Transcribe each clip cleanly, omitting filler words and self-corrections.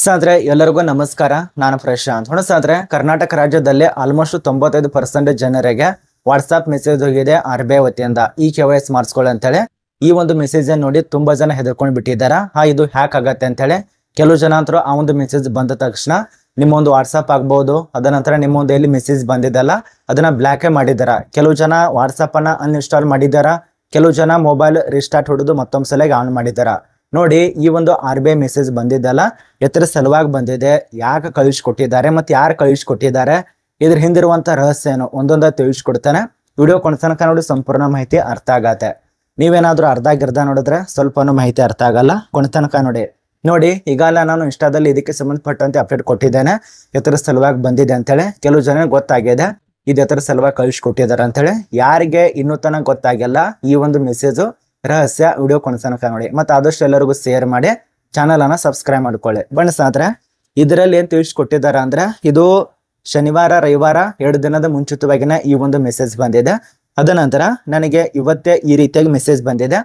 ಸಾದ್ರೆ ಎಲ್ಲರಿಗೂ ನಮಸ್ಕಾರ. ನಾನು ಪ್ರಶಾಂತ್. ಸಾದ್ರೆ ಕರ್ನಾಟಕ ರಾಜ್ಯದಲ್ಲಿ ಆಲ್ಮೋಸ್ಟ್ 95% ಜನರಿಗೆ ವಾಟ್ಸ್ಆಪ್ ಮೆಸೇಜ್ ಹೋಗಿದೆ RBI ವತಿಯಿಂದ KYC ಮಾಡಿಸ್ಕೊಳ್ಳಿ ಅಂತೇಳಿ. ಈ ಒಂದು ಮೆಸೇಜ್ ನೋಡಿ ತುಂಬಾ ಜನ ಹೆದರ್ಕೊಂಡು ಬಿಟ್ಟಿದ್ದಾರೆ. ಇದು ಹ್ಯಾಕ್ ಆಗತ್ತೆ ಅಂತೇಳಿ. ಕೆಲವು ಜನ ಅಂತರೂ ಆ ಒಂದು ಮೆಸೇಜ್ ಬಂದ ತಕ್ಷಣ ನಿಮ್ಮೊಂದು ವಾಟ್ಸ್ಆಪ್ ಆಗ್ಬಹುದು, ಅದ ನಂತರ ನಿಮ್ಮೊಂದು ಎಲ್ಲಿ ಮೆಸೇಜ್ ಬಂದಿದ್ದಲ್ಲ ಅದನ್ನ ಬ್ಲಾಕೇ ಮಾಡಿದಾರ. ಕೆಲವು ಜನ ವಾಟ್ಸ್ಆಪ್ ಅನ್ನ ಅನ್ಇನ್ಸ್ಟಾಲ್ ಮಾಡಿದಾರ, ಕೆಲವು ಜನ ಮೊಬೈಲ್ ರಿಸ್ಟಾರ್ಟ್ ಹೊಡೆದು ಮತ್ತೊಂದು ಸಲ ಆನ್ ಮಾಡಿದಾರ. ನೋಡಿ, ಈ ಒಂದು RBI ಮೆಸೇಜ್ ಬಂದಿದ್ದಲ್ಲ ಎತ್ತರ ಸಲುವಾಗಿ ಬಂದಿದೆ, ಯಾಕೆ ಕಳಿಸ್ಕೊಟ್ಟಿದ್ದಾರೆ ಮತ್ತು ಯಾರು ಕಳಿಸ್ಕೊಟ್ಟಿದ್ದಾರೆ, ಇದ್ರ ಹಿಂದಿರುವಂತ ರಹಸ್ಯ ಏನು ಒಂದೊಂದ ತಿಳಿಸ್ಕೊಡ್ತಾನೆ. ವಿಡಿಯೋ ಕೊನೆತನಕ ನೋಡಿ, ಸಂಪೂರ್ಣ ಮಾಹಿತಿ ಅರ್ಥ ಆಗತ್ತೆ. ನೀವೇನಾದ್ರೂ ಅರ್ಧ ಗಿರ್ಧ ನೋಡಿದ್ರೆ ಸ್ವಲ್ಪನೂ ಮಾಹಿತಿ ಅರ್ಥ ಆಗಲ್ಲ. ಕೊನೆತನಕ ನೋಡಿ ಈಗಲ್ಲ ನಾನು ಇನ್ಸ್ಟಾದಲ್ಲಿ ಇದಕ್ಕೆ ಸಂಬಂಧಪಟ್ಟಂತೆ ಅಪ್ಡೇಟ್ ಕೊಟ್ಟಿದ್ದೇನೆ, ಎತ್ತರ ಸಲುವಾಗಿ ಬಂದಿದೆ ಅಂತೇಳಿ. ಕೆಲವು ಜನ ಗೊತ್ತಾಗಿದೆ ಇದು ಎತ್ತರ ಸಲುವಾಗಿ ಕಳಿಸ್ಕೊಟ್ಟಿದ್ದಾರೆ ಅಂತೇಳಿ. ಯಾರಿಗೆ ಇನ್ನೂ ತನಕ ಗೊತ್ತಾಗಿಲ್ಲ ಈ ಒಂದು ಮೆಸೇಜು ರಹಸ್ಯ, ವಿಡಿಯೋ ಕೊನೆತನಕ ನೋಡಿ. ಮತ್ತು ಆದಷ್ಟು ಎಲ್ಲರಿಗೂ ಶೇರ್ ಮಾಡಿ, ಚಾನಲ್ ಅನ್ನ ಸಬ್ಸ್ಕ್ರೈಬ್ ಮಾಡ್ಕೊಳ್ಳಿ. ಬಣ್ಸಾದ್ರೆ ಇದರಲ್ಲಿ ಏನ್ ತಿಳಿಸ್ಕೊಟ್ಟಿದ್ದಾರೆ ಅಂದ್ರೆ, ಇದು ಶನಿವಾರ ರವಿವಾರ 2 ದಿನದ ಮುಂಚಿತವಾಗಿನ ಈ ಒಂದು ಮೆಸೇಜ್ ಬಂದಿದೆ. ಅದ ನಂತರ ನನಗೆ ಇವತ್ತೇ ಈ ರೀತಿಯಾಗಿ ಮೆಸೇಜ್ ಬಂದಿದೆ.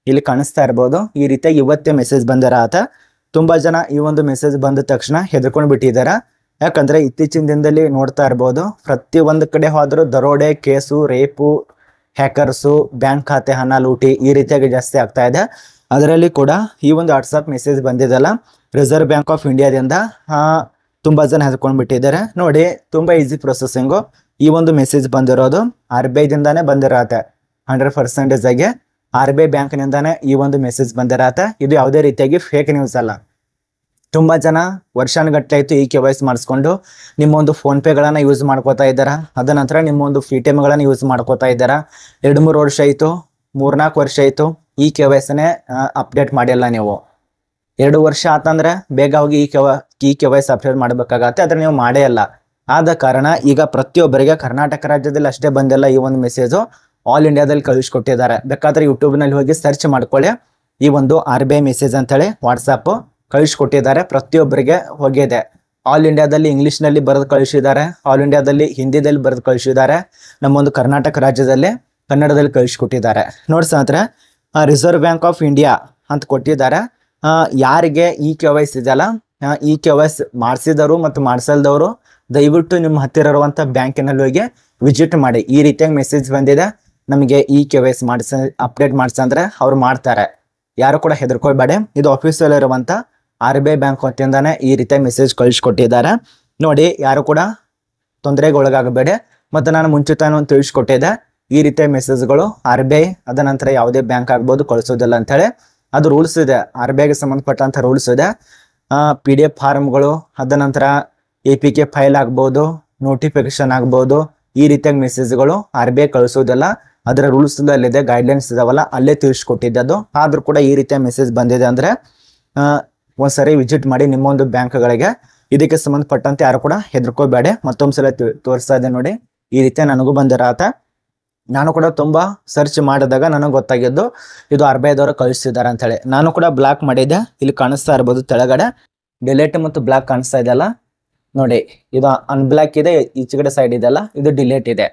ಇಲ್ಲಿ ಕಾಣಿಸ್ತಾ ಇರ್ಬೋದು, ಈ ರೀತಿಯಾಗಿ ಇವತ್ತೇ ಮೆಸೇಜ್ ಬಂದಿರತ್ತ. ತುಂಬಾ ಜನ ಈ ಒಂದು ಮೆಸೇಜ್ ಬಂದ ತಕ್ಷಣ ಹೆದರ್ಕೊಂಡು ಬಿಟ್ಟಿದ್ದಾರೆ. ಯಾಕಂದ್ರೆ ಇತ್ತೀಚಿನ ದಿನದಲ್ಲಿ ನೋಡ್ತಾ ಇರ್ಬೋದು, ಪ್ರತಿ ಒಂದು ಕಡೆ ಹೋದ್ರೂ ದರೋಡೆ ಕೇಸು, ರೇಪು, ಹ್ಯಾಕರ್ಸು, ಬ್ಯಾಂಕ್ ಖಾತೆ ಹಣ ಲೂಟಿ ಈ ರೀತಿಯಾಗಿ ಜಾಸ್ತಿ ಆಗ್ತಾ ಇದೆ. ಅದರಲ್ಲಿ ಕೂಡ ಈ ಒಂದು ವಾಟ್ಸಪ್ ಮೆಸೇಜ್ ಬಂದಿದ್ದಲ್ಲ ರಿಸರ್ವ್ ಬ್ಯಾಂಕ್ ಆಫ್ ಇಂಡಿಯಾದಿಂದ ತುಂಬಾ ಜನ ಹೆದರ್ಕೊಂಡು ಬಿಟ್ಟಿದ್ದಾರೆ. ನೋಡಿ, ತುಂಬಾ ಈಸಿ ಪ್ರೊಸೆಸಿಂಗು. ಈ ಒಂದು ಮೆಸೇಜ್ ಬಂದಿರೋದು RBI ದಿಂದಾನೇ ಬಂದಿರತ್ತೆ. 100% ಆಗಿ RBI ಬ್ಯಾಂಕ್ ನಿಂದಾನೇ ಈ ಒಂದು ಮೆಸೇಜ್ ಬಂದಿರತ್ತೆ. ಇದು ಯಾವುದೇ ರೀತಿಯಾಗಿ ಫೇಕ್ ನ್ಯೂಸ್ ಅಲ್ಲ. ತುಂಬಾ ಜನ ವರ್ಷಾನುಗಟ್ಟಲೆ ಆಯ್ತು KYC ಮಾಡಿಸ್ಕೊಂಡು ನಿಮ್ಮೊಂದು ಫೋನ್ ಪೇಗಳನ್ನ ಯೂಸ್ ಮಾಡ್ಕೋತಾ ಇದ್ದಾರಾ. ಅದ ನಂತರ ನಿಮ್ಮೊಂದು PTM ಗಳನ್ನ ಯೂಸ್ ಮಾಡ್ಕೋತಾ ಇದ್ದಾರಾ. 2-3 ವರ್ಷ ಆಯ್ತು, 3-4 ವರ್ಷ ಆಯ್ತು KYCನೇ ಅಪ್ಡೇಟ್ ಮಾಡಿಲ್ಲ ನೀವು. 2 ವರ್ಷ ಆತಂದ್ರೆ ಬೇಗ ಹೋಗಿ KYC ಅಪ್ಡೇಟ್ ಮಾಡ್ಬೇಕಾಗತ್ತೆ, ಆದ್ರೆ ನೀವು ಮಾಡೇ ಇಲ್ಲ. ಆದ ಕಾರಣ ಈಗ ಪ್ರತಿಯೊಬ್ಬರಿಗೆ ಕರ್ನಾಟಕ ರಾಜ್ಯದಲ್ಲಿ ಅಷ್ಟೇ ಬಂದಿಲ್ಲ ಈ ಒಂದು ಮೆಸೇಜು, ಆಲ್ ಇಂಡಿಯಾದಲ್ಲಿ ಕಳಿಸ್ಕೊಟ್ಟಿದ್ದಾರೆ. ಬೇಕಾದ್ರೆ ಯೂಟ್ಯೂಬ್ನಲ್ಲಿ ಹೋಗಿ ಸರ್ಚ್ ಮಾಡ್ಕೊಳ್ಳಿ, ಈ ಒಂದು RBI ಮೆಸೇಜ್ ಅಂತೇಳಿ ವಾಟ್ಸಪ್ ಕಳಿಸ್ಕೊಟ್ಟಿದ್ದಾರೆ. ಪ್ರತಿಯೊಬ್ಬರಿಗೆ ಹೋಗಿದೆ. ಆಲ್ ಇಂಡಿಯಾದಲ್ಲಿ ಇಂಗ್ಲಿಷ್ನಲ್ಲಿ ಬರೆದು ಕಳಿಸಿದ್ದಾರೆ, ಆಲ್ ಇಂಡಿಯಾದಲ್ಲಿ ಹಿಂದಿದಲ್ಲಿ ಬರೆದು ಕಳಿಸಿದ್ದಾರೆ, ನಮ್ಮೊಂದು ಕರ್ನಾಟಕ ರಾಜ್ಯದಲ್ಲಿ ಕನ್ನಡದಲ್ಲಿ ಕಳಿಸ್ಕೊಟ್ಟಿದ್ದಾರೆ. ನೋಡಿ ಸ್ನೇಹಿತರೆ, ರಿಸರ್ವ್ ಬ್ಯಾಂಕ್ ಆಫ್ ಇಂಡಿಯಾ ಅಂತ ಕೊಟ್ಟಿದ್ದಾರೆ. ಯಾರಿಗೆ KYC ಇದೆಯಲ್ಲ, KYC ಮಾಡಿಸಿದವರು ಮತ್ತು ಮಾಡಿಸಲ್ದವರು ದಯವಿಟ್ಟು ನಿಮ್ಮ ಹತ್ತಿರ ಇರುವಂಥ ಬ್ಯಾಂಕಿನಲ್ಲಿ ಹೋಗಿ ವಿಸಿಟ್ ಮಾಡಿ. ಈ ರೀತಿಯಾಗಿ ಮೆಸೇಜ್ ಬಂದಿದೆ, ನಮಗೆ KYC ಅಪ್ಡೇಟ್ ಮಾಡಿಸಂದ್ರೆ ಅವ್ರು ಮಾಡ್ತಾರೆ. ಯಾರು ಕೂಡ ಹೆದರ್ಕೊಳ್ಬೇಡಿ. ಇದು ಆಫೀಸಲ್ಲಿ ಇರುವಂಥ RBI ಬ್ಯಾಂಕ್ ವತಿಯಿಂದಾನೆ ಈ ರೀತಿಯ ಮೆಸೇಜ್ ಕಳಿಸ್ಕೊಟ್ಟಿದ್ದಾರೆ. ನೋಡಿ, ಯಾರು ಕೂಡ ತೊಂದರೆಗೆ ಒಳಗಾಗಬೇಡಿ. ಮತ್ತು ನಾನು ಮುಂಚಿತನೂ ತಿಳಿಸ್ಕೊಟ್ಟಿದ್ದೆ, ಈ ರೀತಿಯ ಮೆಸೇಜ್ಗಳು RBI ಅದ ನಂತರ ಯಾವುದೇ ಬ್ಯಾಂಕ್ ಆಗ್ಬೋದು ಕಳಿಸೋದಿಲ್ಲ ಅಂತೇಳಿ. ಅದು ರೂಲ್ಸ್ ಇದೆ, RBIಗೆ ಸಂಬಂಧಪಟ್ಟಂಥ ರೂಲ್ಸ್ ಇದೆ. PDF ಫಾರ್ಮ್ಗಳು, ಅದ ನಂತರ APK ಫೈಲ್ ಆಗ್ಬೋದು, ನೋಟಿಫಿಕೇಶನ್ ಆಗ್ಬೋದು, ಈ ರೀತಿಯಾಗಿ ಮೆಸೇಜ್ಗಳು RBI ಕಳಿಸೋದಿಲ್ಲ. ಅದರ ರೂಲ್ಸ್ದಲ್ಲಿದೆ, ಗೈಡ್ಲೈನ್ಸ್ ಇದಾವಲ್ಲ ಅಲ್ಲೇ ತಿಳಿಸ್ಕೊಟ್ಟಿದ್ದು. ಆದ್ರೂ ಕೂಡ ಈ ರೀತಿಯ ಮೆಸೇಜ್ ಬಂದಿದೆ ಅಂದ್ರೆ ಒಂದ್ಸರಿ ವಿಸಿಟ್ ಮಾಡಿ ನಿಮ್ಮೊಂದು ಬ್ಯಾಂಕ್ಗಳಿಗೆ. ಇದಕ್ಕೆ ಸಂಬಂಧಪಟ್ಟಂತೆ ಯಾರು ಕೂಡ ಹೆದರ್ಕೋಬೇಡಿ. ಮತ್ತೊಂದು ಸಲ ತೋರಿಸ್ತಾ ಇದೆ ನೋಡಿ, ಈ ರೀತಿ ನನಗೂ ಬಂದಿರತ್ತ. ನಾನು ಕೂಡ ತುಂಬಾ ಸರ್ಚ್ ಮಾಡಿದಾಗ ನನಗೆ ಗೊತ್ತಾಗಿದ್ದು ಇದು RBIದವರು ಕಳಿಸ್ತಿದ್ದಾರೆ ಅಂತೇಳಿ. ನಾನು ಕೂಡ ಬ್ಲಾಕ್ ಮಾಡಿದ್ದೆ. ಇಲ್ಲಿ ಕಾಣಿಸ್ತಾ ಇರ್ಬೋದು ತೆಳಗಡೆ ಡಿಲೇಟ್ ಮತ್ತು ಬ್ಲಾಕ್ ಕಾಣಿಸ್ತಾ ಇದೆಯಲ್ಲ ನೋಡಿ, ಇದು ಅನ್ಬ್ಲಾಕ್ ಇದೆ, ಈಚೆಗಡೆ ಸೈಡ್ ಇದೆಲ್ಲ ಇದು ಡಿಲೇಟ್ ಇದೆ.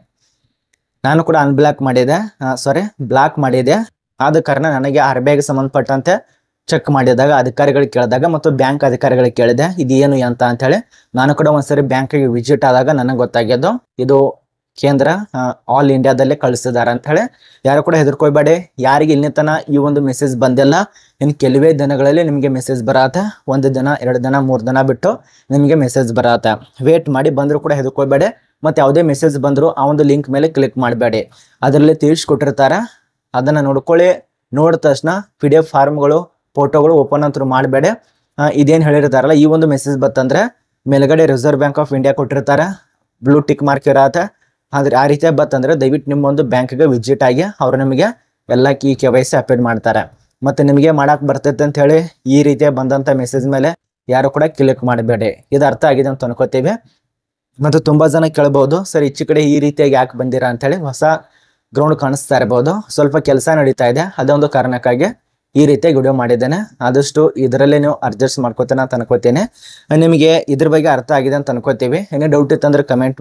ನಾನು ಕೂಡ ಬ್ಲಾಕ್ ಮಾಡಿದೆ. ಆದ ಕಾರಣ ನನಗೆ RBIಗೆ ಸಂಬಂಧಪಟ್ಟಂತೆ ಚೆಕ್ ಮಾಡಿದಾಗ ಅಧಿಕಾರಿಗಳಿಗೆ ಕೇಳಿದಾಗ ಮತ್ತು ಬ್ಯಾಂಕ್ ಅಧಿಕಾರಿಗಳಿಗೆ ಕೇಳಿದೆ ಇದೇನು ಅಂತ ಹೇಳಿ. ನಾನು ಕೂಡ ಒಂದ್ಸರಿ ಬ್ಯಾಂಕಿಗೆ ವಿಸಿಟ್ ಆದಾಗ ನನಗೆ ಗೊತ್ತಾಗಿದ್ದು ಇದು ಕೇಂದ್ರ ಆಲ್ ಇಂಡಿಯಾದಲ್ಲೇ ಕಳಿಸಿದ್ದಾರೆ ಅಂತ ಹೇಳಿ. ಯಾರು ಕೂಡ ಹೆದರ್ಕೊಳ್ಬೇಡಿ. ಯಾರಿಗೆ ಇಲ್ಲಿ ತನ ಈ ಒಂದು ಮೆಸೇಜ್ ಬಂದಿಲ್ಲ, ಇನ್ನು ಕೆಲವೇ ದಿನಗಳಲ್ಲಿ ನಿಮಗೆ ಮೆಸೇಜ್ ಬರತ್ತೆ. 1 ದಿನ 2 ದಿನ 3 ದಿನ ಬಿಟ್ಟು ನಿಮಗೆ ಮೆಸೇಜ್ ಬರತ್ತೆ. ವೇಟ್ ಮಾಡಿ. ಬಂದರೂ ಕೂಡ ಹೆದರ್ಕೊಳ್ಬೇಡಿ. ಮತ್ತು ಯಾವುದೇ ಮೆಸೇಜ್ ಬಂದರೂ ಆ ಒಂದು ಲಿಂಕ್ ಮೇಲೆ ಕ್ಲಿಕ್ ಮಾಡಬೇಡಿ. ಅದರಲ್ಲಿ ತಿಳಿಸ್ಕೊಟ್ಟಿರ್ತಾರೆ, ಅದನ್ನು ನೋಡ್ಕೊಳ್ಳಿ. ನೋಡಿದ ತಕ್ಷಣ PDF ಫಾರ್ಮ್ಗಳು, ಫೋಟೋಗಳು ಓಪನ್ ಅಂತೂ ಮಾಡಬೇಡಿ. ಇದೇನು ಹೇಳಿರ್ತಾರಲ್ಲ, ಈ ಒಂದು ಮೆಸೇಜ್ ಬತ್ತಂದ್ರೆ ಮೇಲ್ಗಡೆ ರಿಸರ್ವ್ ಬ್ಯಾಂಕ್ ಆಫ್ ಇಂಡಿಯಾ ಕೊಟ್ಟಿರ್ತಾರೆ, ಬ್ಲೂ ಟಿಕ್ ಮಾರ್ಕ್ ಇರತ್ತೆ. ಆದರೆ ಆ ರೀತಿಯಾಗಿ ಬತ್ತಂದ್ರೆ ದಯವಿಟ್ಟು ನಿಮ್ಮೊಂದು ಬ್ಯಾಂಕ್ಗೆ ವಿಸಿಟ್ ಆಗಿ ಅವರು ನಿಮಗೆ ಎಲ್ಲ KYC ಅಪ್ಡೇಟ್ ಮಾಡ್ತಾರೆ. ಮತ್ತು ನಿಮಗೆ ಮಾಡಕ್ಕೆ ಬರ್ತೈತೆ ಅಂತ ಹೇಳಿ ಈ ರೀತಿಯಾಗಿ ಬಂದಂಥ ಮೆಸೇಜ್ ಮೇಲೆ ಯಾರು ಕೂಡ ಕ್ಲಿಕ್ ಮಾಡಬೇಡಿ. ಇದು ಅರ್ಥ ಆಗಿದೆ ಅಂತ ಅನ್ಕೋತೀವಿ. ಮತ್ತು ತುಂಬ ಜನ ಕೇಳ್ಬೋದು, ಸರ್ ಈಚೆ ಕಡೆ ಈ ರೀತಿಯಾಗಿ ಯಾಕೆ ಬಂದಿರಾ ಅಂತೇಳಿ. ಹೊಸ ಗ್ರೌಂಡ್ ಕಾಣಿಸ್ತಾ ಇರ್ಬೋದು, ಸ್ವಲ್ಪ ಕೆಲಸ ನಡೀತಾ ಇದೆ, ಅದೊಂದು ಕಾರಣಕ್ಕಾಗಿ ಈ ರೀತಿಯಾಗಿ ವಿಡಿಯೋ ಮಾಡಿದ್ದೇನೆ. ಆದಷ್ಟು ಇದರಲ್ಲೇ ನೀವು ಅಡ್ಜಸ್ಟ್ ಮಾಡ್ಕೋತೇನೆ ಅಂತ ಅನ್ಕೋತೀನಿ. ನಿಮಗೆ ಇದ್ರ ಬಗ್ಗೆ ಅರ್ಥ ಆಗಿದೆ ಅಂತ ಅನ್ಕೋತೀವಿ. ಏನೇ ಡೌಟ್ ಇತ್ತಂದ್ರೆ ಕಮೆಂಟ್